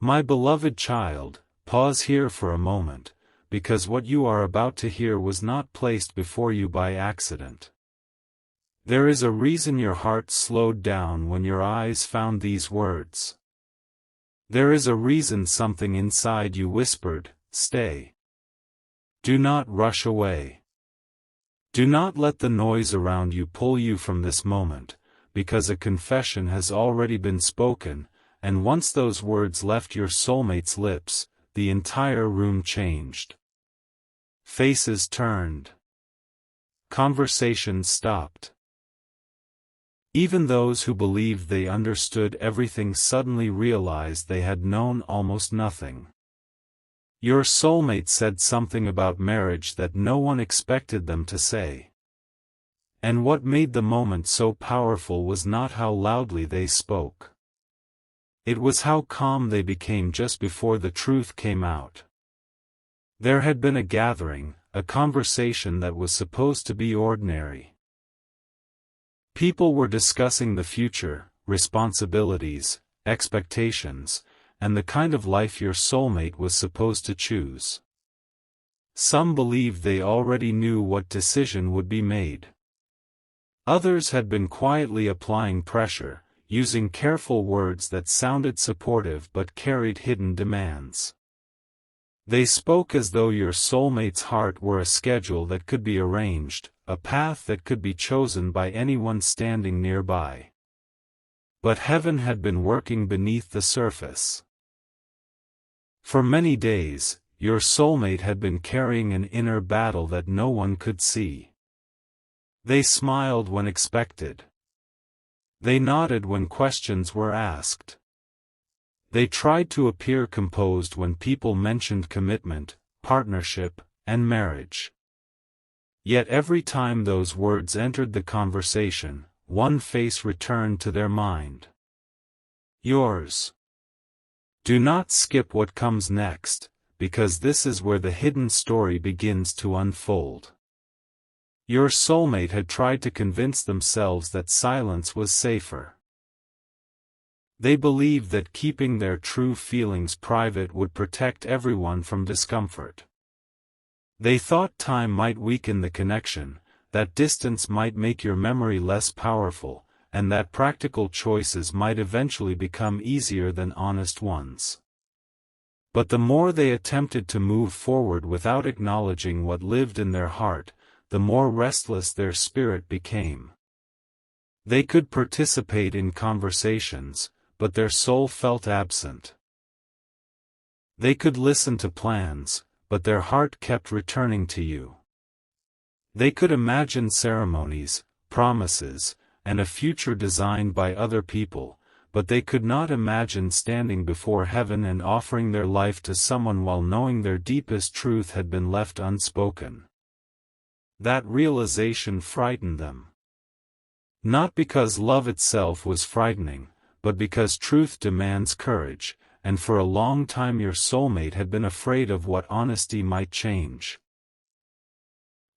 My beloved child, pause here for a moment, because what you are about to hear was not placed before you by accident. There is a reason your heart slowed down when your eyes found these words. There is a reason something inside you whispered, "Stay." Do not rush away. Do not let the noise around you pull you from this moment, because a confession has already been spoken, and once those words left your soulmate's lips, the entire room changed. Faces turned. Conversations stopped. Even those who believed they understood everything suddenly realized they had known almost nothing. Your soulmate said something about marriage that no one expected them to say. And what made the moment so powerful was not how loudly they spoke. It was how calm they became just before the truth came out. There had been a gathering, a conversation that was supposed to be ordinary. People were discussing the future, responsibilities, expectations, and the kind of life your soulmate was supposed to choose. Some believed they already knew what decision would be made. Others had been quietly applying pressure, using careful words that sounded supportive but carried hidden demands. They spoke as though your soulmate's heart were a schedule that could be arranged, a path that could be chosen by anyone standing nearby. But heaven had been working beneath the surface. For many days, your soulmate had been carrying an inner battle that no one could see. They smiled when expected. They nodded when questions were asked. They tried to appear composed when people mentioned commitment, partnership, and marriage. Yet every time those words entered the conversation, one face returned to their mind. Yours. Do not skip what comes next, because this is where the hidden story begins to unfold. Your soulmate had tried to convince themselves that silence was safer. They believed that keeping their true feelings private would protect everyone from discomfort. They thought time might weaken the connection, that distance might make your memory less powerful, and that practical choices might eventually become easier than honest ones. But the more they attempted to move forward without acknowledging what lived in their heart, the more restless their spirit became. They could participate in conversations, but their soul felt absent. They could listen to plans, but their heart kept returning to you. They could imagine ceremonies, promises, and a future designed by other people, but they could not imagine standing before heaven and offering their life to someone while knowing their deepest truth had been left unspoken. That realization frightened them. Not because love itself was frightening, but because truth demands courage, and for a long time your soulmate had been afraid of what honesty might change.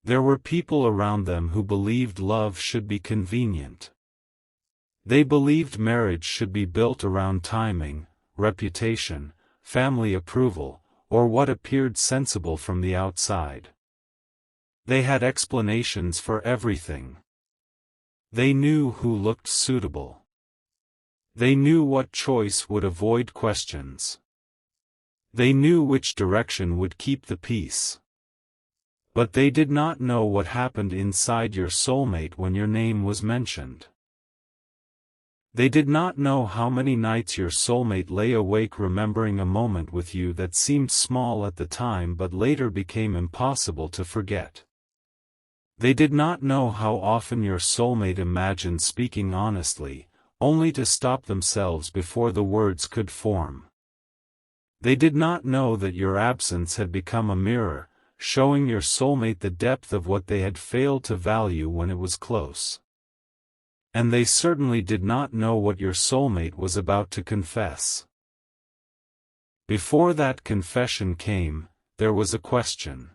There were people around them who believed love should be convenient. They believed marriage should be built around timing, reputation, family approval, or what appeared sensible from the outside. They had explanations for everything. They knew who looked suitable. They knew what choice would avoid questions. They knew which direction would keep the peace. But they did not know what happened inside your soulmate when your name was mentioned. They did not know how many nights your soulmate lay awake remembering a moment with you that seemed small at the time but later became impossible to forget. They did not know how often your soulmate imagined speaking honestly, only to stop themselves before the words could form. They did not know that your absence had become a mirror, showing your soulmate the depth of what they had failed to value when it was close. And they certainly did not know what your soulmate was about to confess. Before that confession came, there was a question.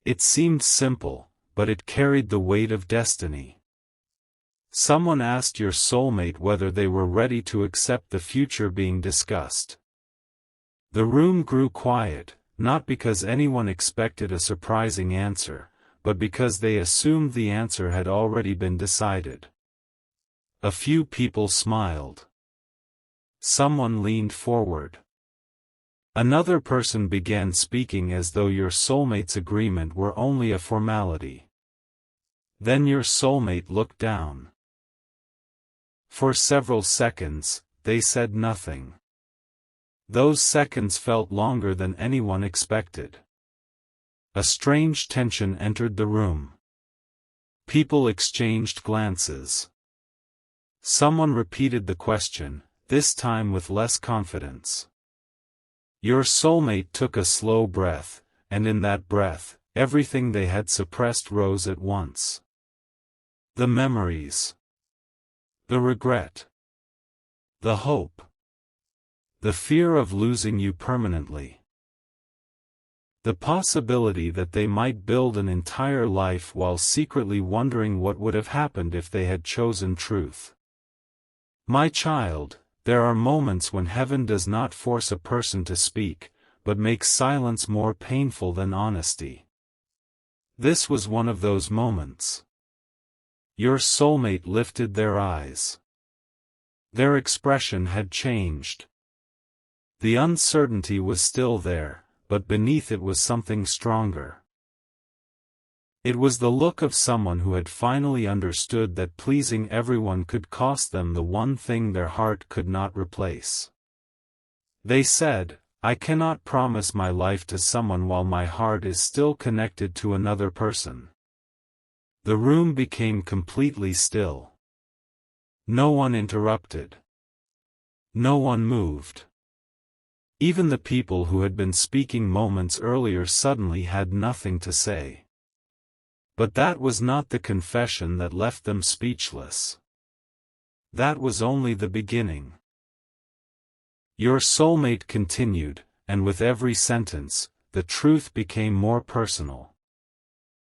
It seemed simple, but it carried the weight of destiny. Someone asked your soulmate whether they were ready to accept the future being discussed. The room grew quiet, not because anyone expected a surprising answer, but because they assumed the answer had already been decided. A few people smiled. Someone leaned forward. Another person began speaking as though your soulmate's agreement were only a formality. Then your soulmate looked down. For several seconds, they said nothing. Those seconds felt longer than anyone expected. A strange tension entered the room. People exchanged glances. Someone repeated the question, this time with less confidence. Your soulmate took a slow breath, and in that breath, everything they had suppressed rose at once. The memories. The regret. The hope. The fear of losing you permanently. The possibility that they might build an entire life while secretly wondering what would have happened if they had chosen truth. My child, there are moments when heaven does not force a person to speak, but makes silence more painful than honesty. This was one of those moments. Your soulmate lifted their eyes. Their expression had changed. The uncertainty was still there, but beneath it was something stronger. It was the look of someone who had finally understood that pleasing everyone could cost them the one thing their heart could not replace. They said, I cannot promise my life to someone while my heart is still connected to another person. The room became completely still. No one interrupted. No one moved. Even the people who had been speaking moments earlier suddenly had nothing to say. But that was not the confession that left them speechless. That was only the beginning. Your soulmate continued, and with every sentence, the truth became more personal.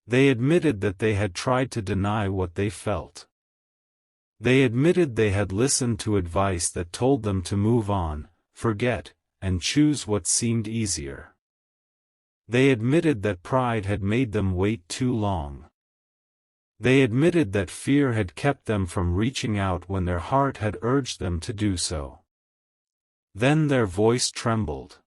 They admitted that they had tried to deny what they felt. They admitted they had listened to advice that told them to move on, forget, and choose what seemed easier. They admitted that pride had made them wait too long. They admitted that fear had kept them from reaching out when their heart had urged them to do so. Then their voice trembled.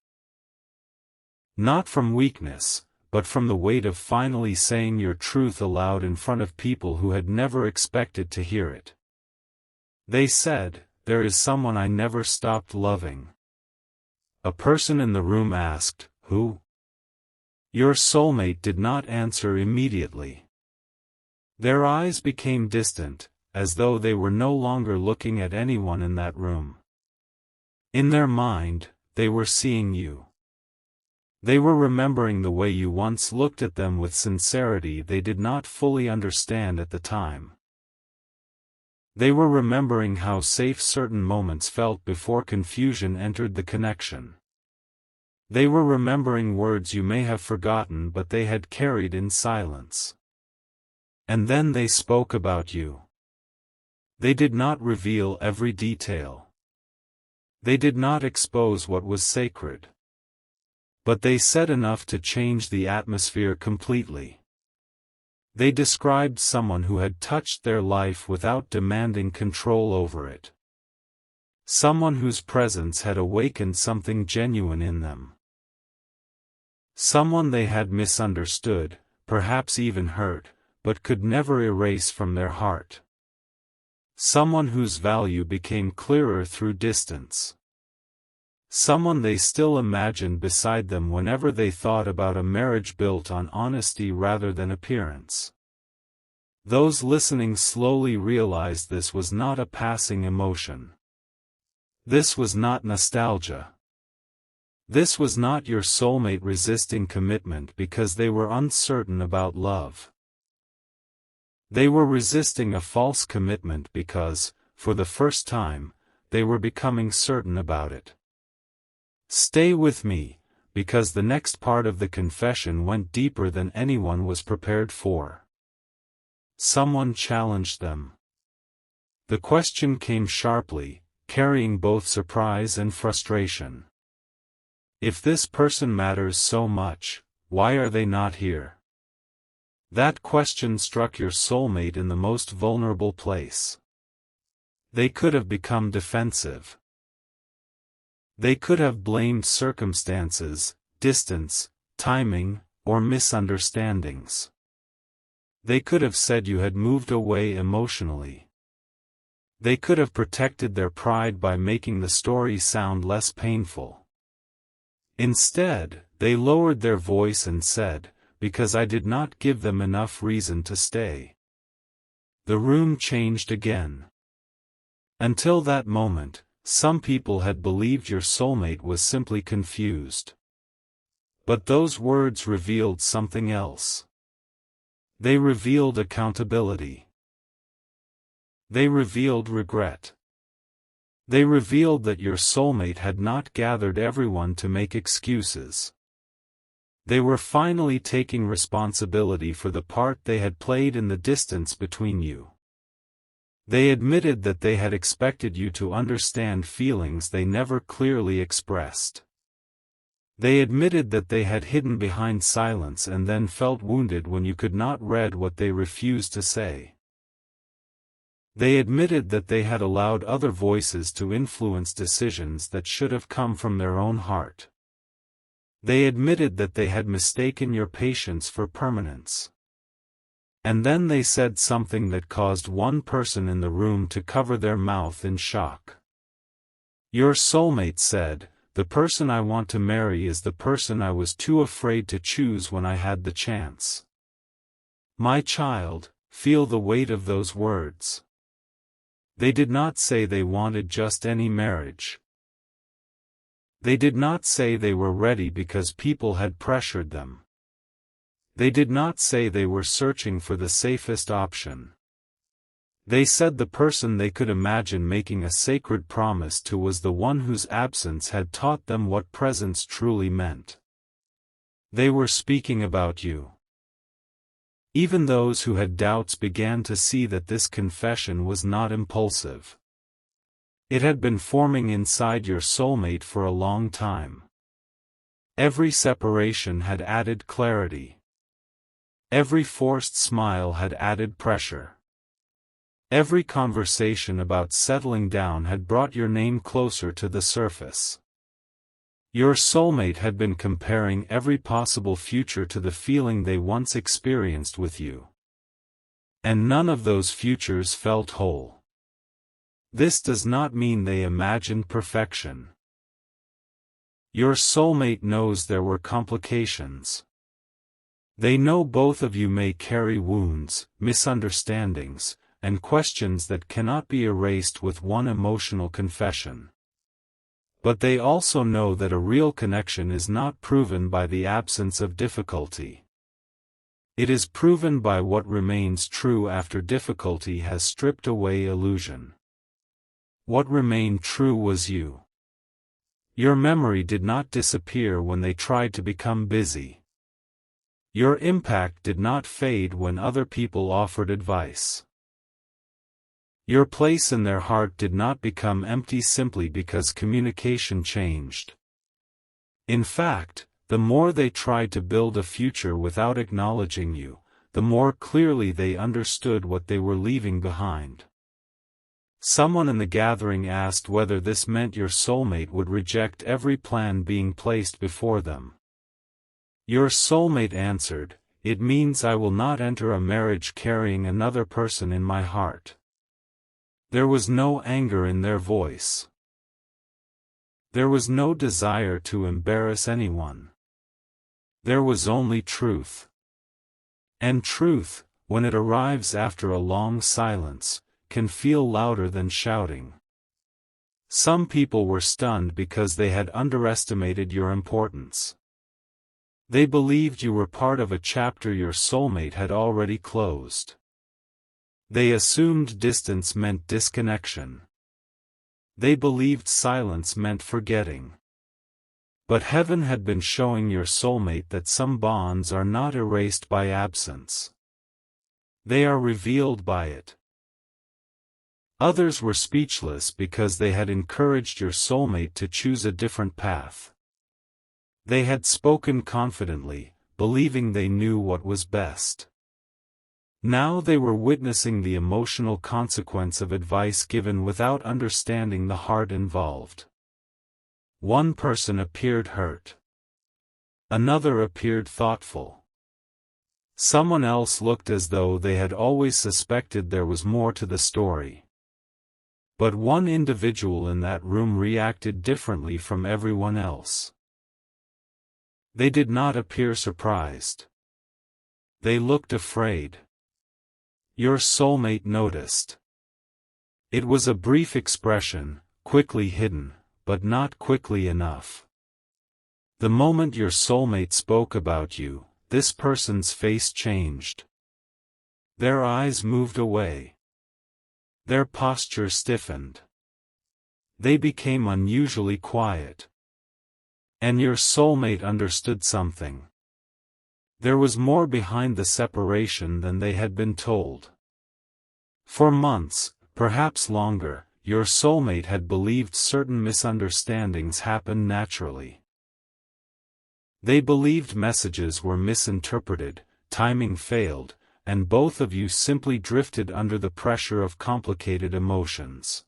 Not from weakness, but from the weight of finally saying your truth aloud in front of people who had never expected to hear it. They said, there is someone I never stopped loving. A person in the room asked, who? Your soulmate did not answer immediately. Their eyes became distant, as though they were no longer looking at anyone in that room. In their mind, they were seeing you. They were remembering the way you once looked at them with sincerity they did not fully understand at the time. They were remembering how safe certain moments felt before confusion entered the connection. They were remembering words you may have forgotten but they had carried in silence. And then they spoke about you. They did not reveal every detail. They did not expose what was sacred. But they said enough to change the atmosphere completely. They described someone who had touched their life without demanding control over it. Someone whose presence had awakened something genuine in them. Someone they had misunderstood, perhaps even hurt, but could never erase from their heart. Someone whose value became clearer through distance. Someone they still imagined beside them whenever they thought about a marriage built on honesty rather than appearance. Those listening slowly realized this was not a passing emotion. This was not nostalgia. This was not your soulmate resisting commitment because they were uncertain about love. They were resisting a false commitment because, for the first time, they were becoming certain about it. Stay with me, because the next part of the confession went deeper than anyone was prepared for. Someone challenged them. The question came sharply, carrying both surprise and frustration. If this person matters so much, why are they not here? That question struck your soulmate in the most vulnerable place. They could have become defensive. They could have blamed circumstances, distance, timing, or misunderstandings. They could have said you had moved away emotionally. They could have protected their pride by making the story sound less painful. Instead, they lowered their voice and said, "Because I did not give them enough reason to stay." The room changed again. Until that moment, some people had believed your soulmate was simply confused. But those words revealed something else. They revealed accountability. They revealed regret. They revealed that your soulmate had not gathered everyone to make excuses. They were finally taking responsibility for the part they had played in the distance between you. They admitted that they had expected you to understand feelings they never clearly expressed. They admitted that they had hidden behind silence and then felt wounded when you could not read what they refused to say. They admitted that they had allowed other voices to influence decisions that should have come from their own heart. They admitted that they had mistaken your patience for permanence. And then they said something that caused one person in the room to cover their mouth in shock. Your soulmate said, "The person I want to marry is the person I was too afraid to choose when I had the chance." My child, feel the weight of those words. They did not say they wanted just any marriage. They did not say they were ready because people had pressured them. They did not say they were searching for the safest option. They said the person they could imagine making a sacred promise to was the one whose absence had taught them what presence truly meant. They were speaking about you. Even those who had doubts began to see that this confession was not impulsive. It had been forming inside your soulmate for a long time. Every separation had added clarity. Every forced smile had added pressure. Every conversation about settling down had brought your name closer to the surface. Your soulmate had been comparing every possible future to the feeling they once experienced with you. And none of those futures felt whole. This does not mean they imagined perfection. Your soulmate knows there were complications. They know both of you may carry wounds, misunderstandings, and questions that cannot be erased with one emotional confession. But they also know that a real connection is not proven by the absence of difficulty. It is proven by what remains true after difficulty has stripped away illusion. What remained true was you. Your memory did not disappear when they tried to become busy. Your impact did not fade when other people offered advice. Your place in their heart did not become empty simply because communication changed. In fact, the more they tried to build a future without acknowledging you, the more clearly they understood what they were leaving behind. Someone in the gathering asked whether this meant your soulmate would reject every plan being placed before them. Your soulmate answered, "It means I will not enter a marriage carrying another person in my heart." There was no anger in their voice. There was no desire to embarrass anyone. There was only truth. And truth, when it arrives after a long silence, can feel louder than shouting. Some people were stunned because they had underestimated your importance. They believed you were part of a chapter your soulmate had already closed. They assumed distance meant disconnection. They believed silence meant forgetting. But heaven had been showing your soulmate that some bonds are not erased by absence. They are revealed by it. Others were speechless because they had encouraged your soulmate to choose a different path. They had spoken confidently, believing they knew what was best. Now they were witnessing the emotional consequence of advice given without understanding the heart involved. One person appeared hurt. Another appeared thoughtful. Someone else looked as though they had always suspected there was more to the story. But one individual in that room reacted differently from everyone else. They did not appear surprised. They looked afraid. Your soulmate noticed. It was a brief expression, quickly hidden, but not quickly enough. The moment your soulmate spoke about you, this person's face changed. Their eyes moved away. Their posture stiffened. They became unusually quiet. And your soulmate understood something. There was more behind the separation than they had been told. For months, perhaps longer, your soulmate had believed certain misunderstandings happened naturally. They believed messages were misinterpreted, timing failed, and both of you simply drifted under the pressure of complicated emotions.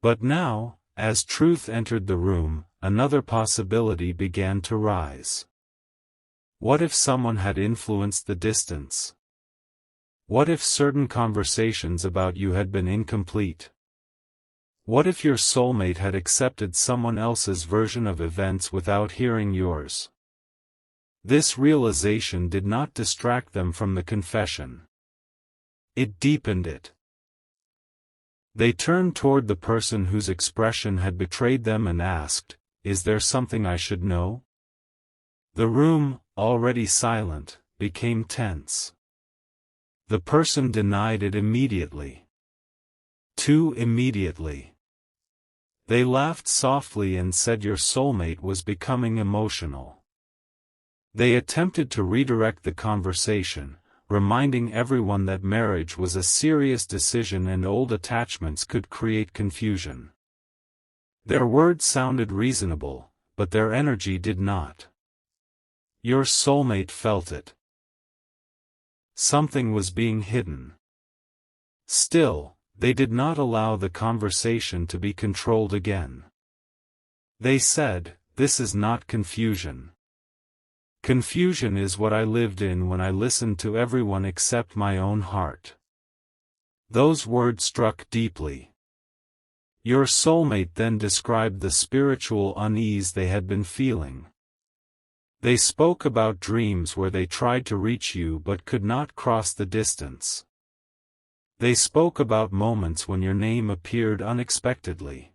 But now, as truth entered the room, another possibility began to rise. What if someone had influenced the distance? What if certain conversations about you had been incomplete? What if your soulmate had accepted someone else's version of events without hearing yours? This realization did not distract them from the confession. It deepened it. They turned toward the person whose expression had betrayed them and asked, "Is there something I should know?" The room, already silent, became tense. The person denied it immediately. Too immediately. They laughed softly and said your soulmate was becoming emotional. They attempted to redirect the conversation, reminding everyone that marriage was a serious decision and old attachments could create confusion. Their words sounded reasonable, but their energy did not. Your soulmate felt it. Something was being hidden. Still, they did not allow the conversation to be controlled again. They said, "This is not confusion. Confusion is what I lived in when I listened to everyone except my own heart." Those words struck deeply. Your soulmate then described the spiritual unease they had been feeling. They spoke about dreams where they tried to reach you but could not cross the distance. They spoke about moments when your name appeared unexpectedly.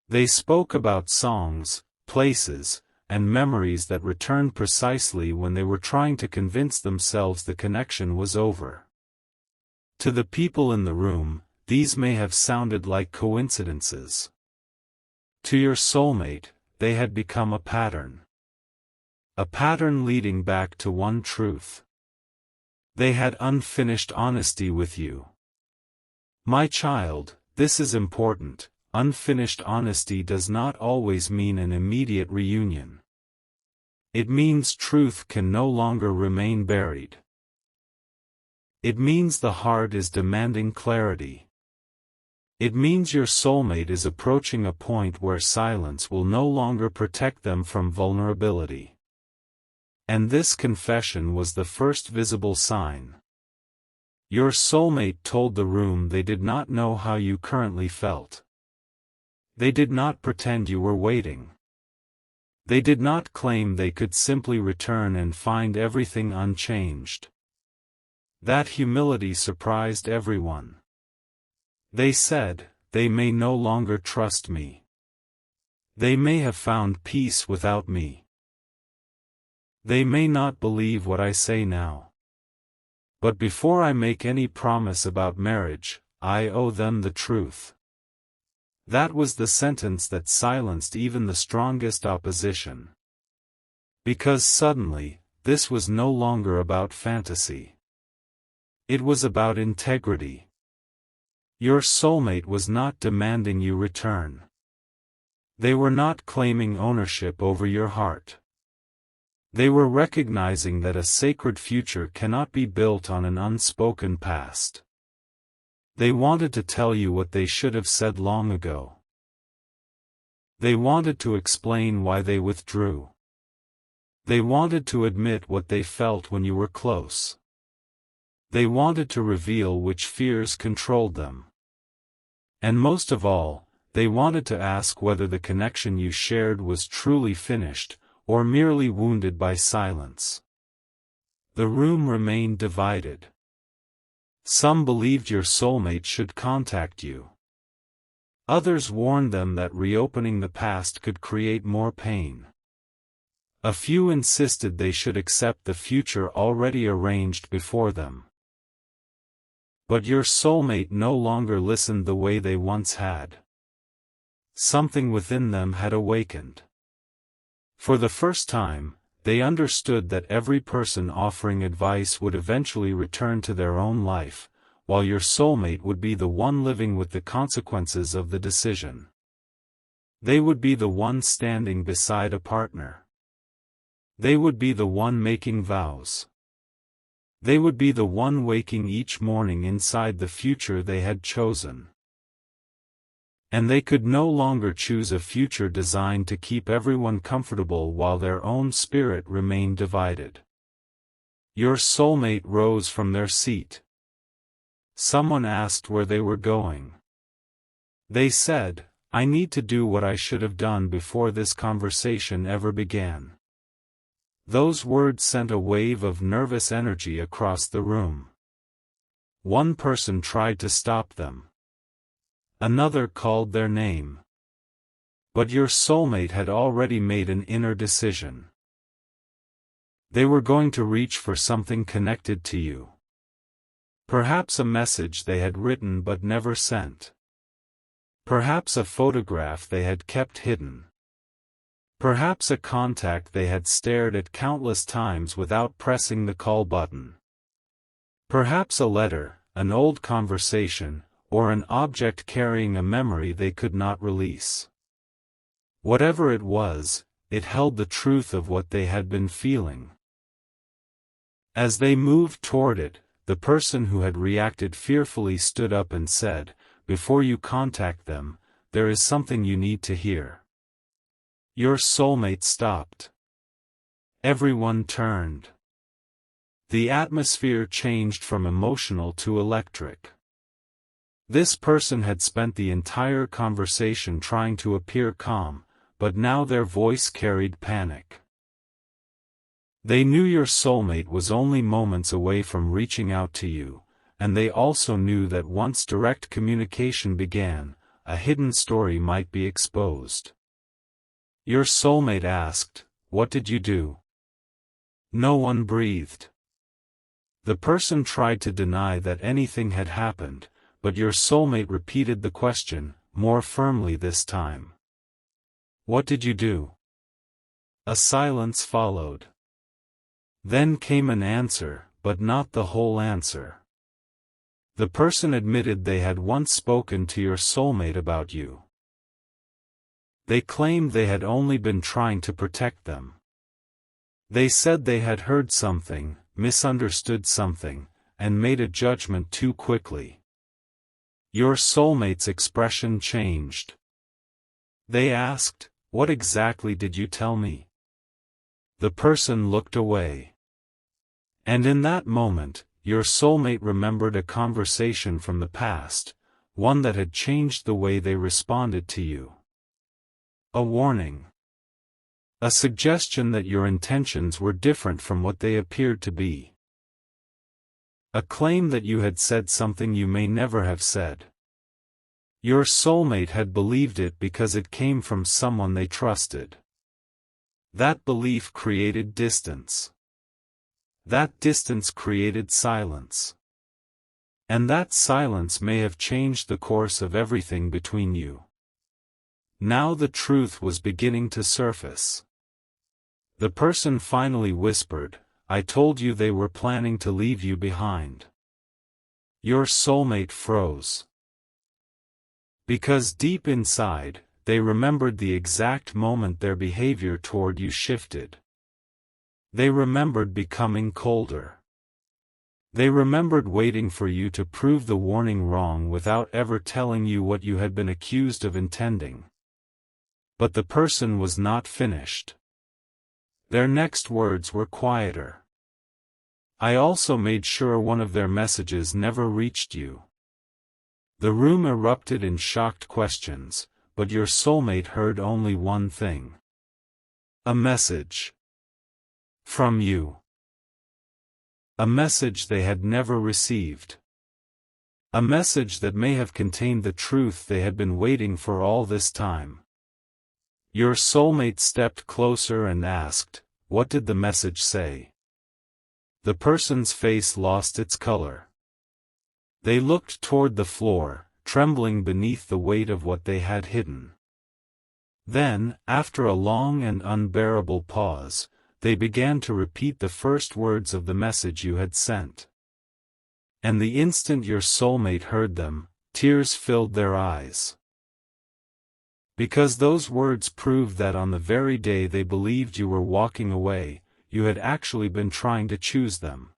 They spoke about songs, places, and memories that returned precisely when they were trying to convince themselves the connection was over. To the people in the room, these may have sounded like coincidences. To your soulmate, they had become a pattern. A pattern leading back to one truth. They had unfinished honesty with you. My child, this is important. Unfinished honesty does not always mean an immediate reunion. It means truth can no longer remain buried. It means the heart is demanding clarity. It means your soulmate is approaching a point where silence will no longer protect them from vulnerability. And this confession was the first visible sign. Your soulmate told the room they did not know how you currently felt. They did not pretend you were waiting. They did not claim they could simply return and find everything unchanged. That humility surprised everyone. They said, "They may no longer trust me. They may have found peace without me. They may not believe what I say now. But before I make any promise about marriage, I owe them the truth." That was the sentence that silenced even the strongest opposition. Because suddenly, this was no longer about fantasy. It was about integrity. Your soulmate was not demanding you return. They were not claiming ownership over your heart. They were recognizing that a sacred future cannot be built on an unspoken past. They wanted to tell you what they should have said long ago. They wanted to explain why they withdrew. They wanted to admit what they felt when you were close. They wanted to reveal which fears controlled them. And most of all, they wanted to ask whether the connection you shared was truly finished, or merely wounded by silence. The room remained divided. Some believed your soulmate should contact you. Others warned them that reopening the past could create more pain. A few insisted they should accept the future already arranged before them. But your soulmate no longer listened the way they once had. Something within them had awakened. For the first time, they understood that every person offering advice would eventually return to their own life, while your soulmate would be the one living with the consequences of the decision. They would be the one standing beside a partner. They would be the one making vows. They would be the one waking each morning inside the future they had chosen. And they could no longer choose a future designed to keep everyone comfortable while their own spirit remained divided. Your soulmate rose from their seat. Someone asked where they were going. They said, "I need to do what I should have done before this conversation ever began." Those words sent a wave of nervous energy across the room. One person tried to stop them. Another called their name. But your soulmate had already made an inner decision. They were going to reach for something connected to you. Perhaps a message they had written but never sent. Perhaps a photograph they had kept hidden. Perhaps a contact they had stared at countless times without pressing the call button. Perhaps a letter, an old conversation, or an object carrying a memory they could not release. Whatever it was, it held the truth of what they had been feeling. As they moved toward it, the person who had reacted fearfully stood up and said, "Before you contact them, there is something you need to hear." Your soulmate stopped. Everyone turned. The atmosphere changed from emotional to electric. This person had spent the entire conversation trying to appear calm, but now their voice carried panic. They knew your soulmate was only moments away from reaching out to you, and they also knew that once direct communication began, a hidden story might be exposed. Your soulmate asked, "What did you do?" No one breathed. The person tried to deny that anything had happened, but your soulmate repeated the question, more firmly this time. "What did you do?" A silence followed. Then came an answer, but not the whole answer. The person admitted they had once spoken to your soulmate about you. They claimed they had only been trying to protect them. They said they had heard something, misunderstood something, and made a judgment too quickly. Your soulmate's expression changed. They asked, "What exactly did you tell me?" The person looked away. And in that moment, your soulmate remembered a conversation from the past, one that had changed the way they responded to you. A warning. A suggestion that your intentions were different from what they appeared to be. A claim that you had said something you may never have said. Your soulmate had believed it because it came from someone they trusted. That belief created distance. That distance created silence. And that silence may have changed the course of everything between you. Now the truth was beginning to surface. The person finally whispered, "I told you they were planning to leave you behind." Your soulmate froze. Because deep inside, they remembered the exact moment their behavior toward you shifted. They remembered becoming colder. They remembered waiting for you to prove the warning wrong without ever telling you what you had been accused of intending. But the person was not finished. Their next words were quieter. I also made sure one of their messages never reached you. The room erupted in shocked questions, but your soulmate heard only one thing. A message. From you. A message they had never received. A message that may have contained the truth they had been waiting for all this time. Your soulmate stepped closer and asked, "What did the message say?" The person's face lost its color. They looked toward the floor, trembling beneath the weight of what they had hidden. Then, after a long and unbearable pause, they began to repeat the first words of the message you had sent. And the instant your soulmate heard them, tears filled their eyes. Because those words proved that on the very day they believed you were walking away, you had actually been trying to choose them.